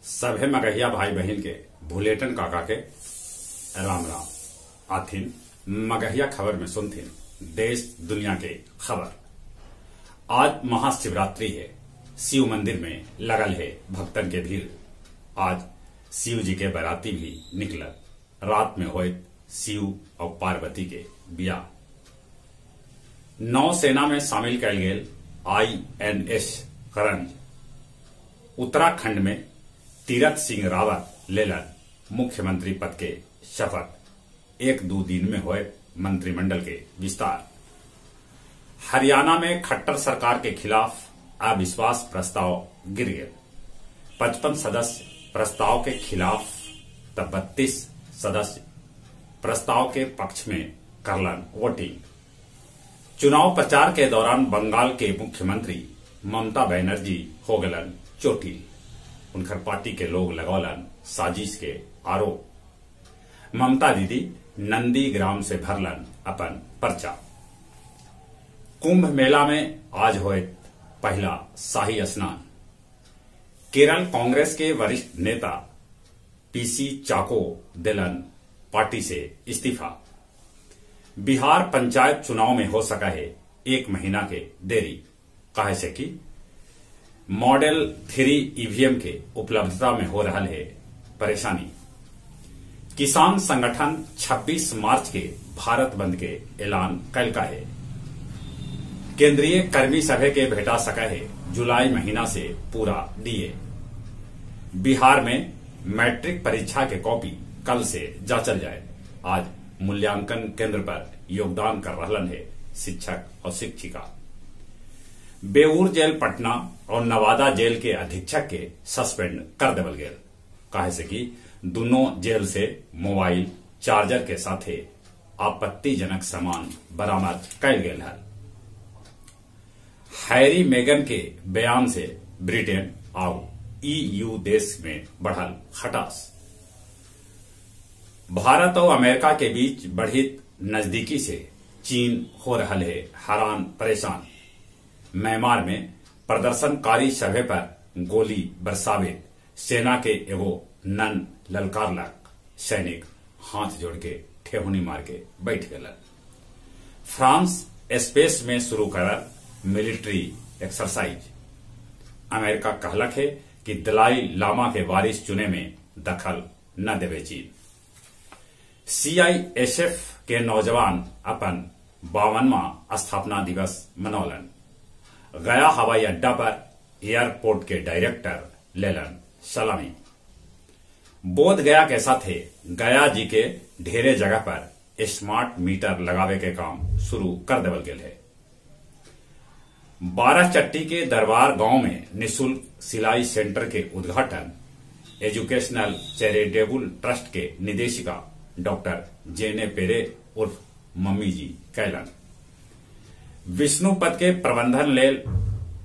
सभे मगहिया भाई बहन के भुलेटन काका के राम राम आथिन मगहिया खबर में सुनथिन देश दुनिया के खबर। आज महाशिवरात्रि है, शिव मंदिर में लगल है भक्तन के भीड़। आज शिव जी के बाराती भी निकलत, रात में होए शिव और पार्वती के बियाह। नौसेना में शामिल कैल गेल INS करंज। उत्तराखंड में तीरथ सिंह रावत लेलन मुख्यमंत्री पद के शपथ। 1-2 दिन में हुए मंत्रिमंडल के विस्तार। हरियाणा में खट्टर सरकार के खिलाफ अविश्वास प्रस्ताव गिर गए। 55 सदस्य प्रस्ताव के खिलाफ तब 32 सदस्य प्रस्ताव के पक्ष में करलन वोटिंग। चुनाव प्रचार के दौरान बंगाल के मुख्यमंत्री ममता बनर्जी हो गलन चोटिल। उनकर पार्टी के लोग लगौलन साजिश के आरोप। ममता दीदी नंदीग्राम से भरलन अपन पर्चा। कुंभ मेला में आज होए पहला शाही स्नान। केरल कांग्रेस के वरिष्ठ नेता PC चाको दिलन पार्टी से इस्तीफा। बिहार पंचायत चुनाव में हो सका है 1 महीना के देरी, कहे से कि मॉडल 3 EVM के उपलब्धता में हो रहा है परेशानी। किसान संगठन 26 मार्च के भारत बंद के ऐलान कैल का है। केंद्रीय कर्मी सभे के भेटा सका है जुलाई महीना से पूरा DA। बिहार में मैट्रिक परीक्षा के कॉपी कल से जांचल जाए। आज मूल्यांकन केंद्र पर योगदान कर रहलन है शिक्षक और शिक्षिका। बेऊर जेल पटना और नवादा जेल के अधीक्षक के सस्पेंड कर देवल गेल, कहे से कि दोनों जेल से मोबाइल चार्जर के साथे आपत्तिजनक सामान बरामद कैल गेल है। हैरी मेगन के बयान से ब्रिटेन और EU देश में बढ़ल खटास। भारत और अमेरिका के बीच बढ़ित नजदीकी से चीन हो रहा है हैरान परेशान। म्यांमार में प्रदर्शनकारी सभे पर गोली बरसावे सेना के एगो नन ललकारलक। सैनिक हाथ जोड़ के ठेहुनी मार के बैठ गए। फ्रांस स्पेस में शुरू कर मिलिट्री एक्सरसाइज। अमेरिका कहलक है कि दलाई लामा के वारिस चुने में दखल न देवे चीन। CISF के नौजवान अपन 52वां स्थापना दिवस मनौलन। गया हवाई अड्डा पर एयरपोर्ट के डायरेक्टर लेलन सलामी। बोध गया के साथे गया जी के ढेरे जगह पर स्मार्ट मीटर लगावे के काम शुरू कर देवल गेल है। 12 चट्टी के दरबार गांव में निःशुल्क सिलाई सेंटर के उद्घाटन एजुकेशनल चैरिटेबल ट्रस्ट के निदेशिका डॉक्टर जेने पेरे उर्फ मम्मी जी कैलन। विष्णुपद के प्रबंधन लेल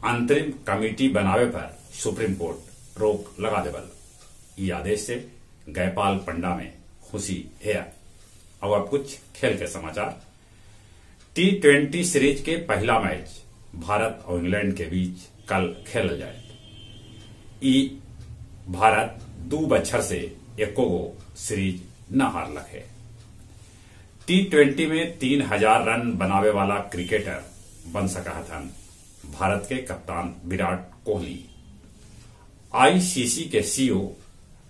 अंतरिम कमेटी बनावे पर सुप्रीम कोर्ट रोक लगा देवल। ये आदेश से गयपाल पंडा में खुशी है। अब कुछ खेल के समाचार। T20 सीरीज के पहला मैच भारत और इंग्लैंड के बीच कल खेला जाए। भारत 2 बछर से 1 गो सीरीज न हारलक है। T20 में 3000 रन बनावे वाला क्रिकेटर बन सका था भारत के कप्तान विराट कोहली। ICC के CEO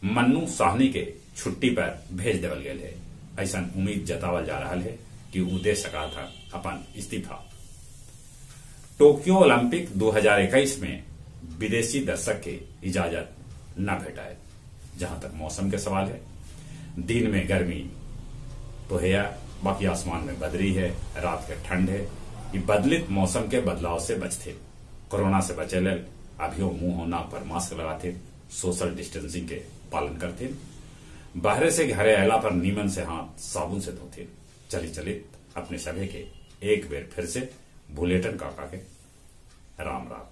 मन्नू साहनी के छुट्टी पर भेज देवल गेल है। ऐसा उम्मीद जतावल जा रहा है कि वो दे सका था अपन इस्तीफा। टोक्यो ओलंपिक 2021 में विदेशी दर्शक के इजाजत न भेटाए। जहां तक मौसम के सवाल है, दिन में गर्मी तो है, बाकी आसमान में बदरी है, रात के ठंड है। ये बदलित मौसम के बदलाव से बचते, कोरोना से बचे लेल अभियो मुंह नाक पर मास्क लगाते, सोशल डिस्टेंसिंग के पालन करते, बाहर से घरे अला पर नीमन से हाथ साबुन से धोते। चलित अपने सभी के एक बेर फिर से भुलेटन काका के राम राम।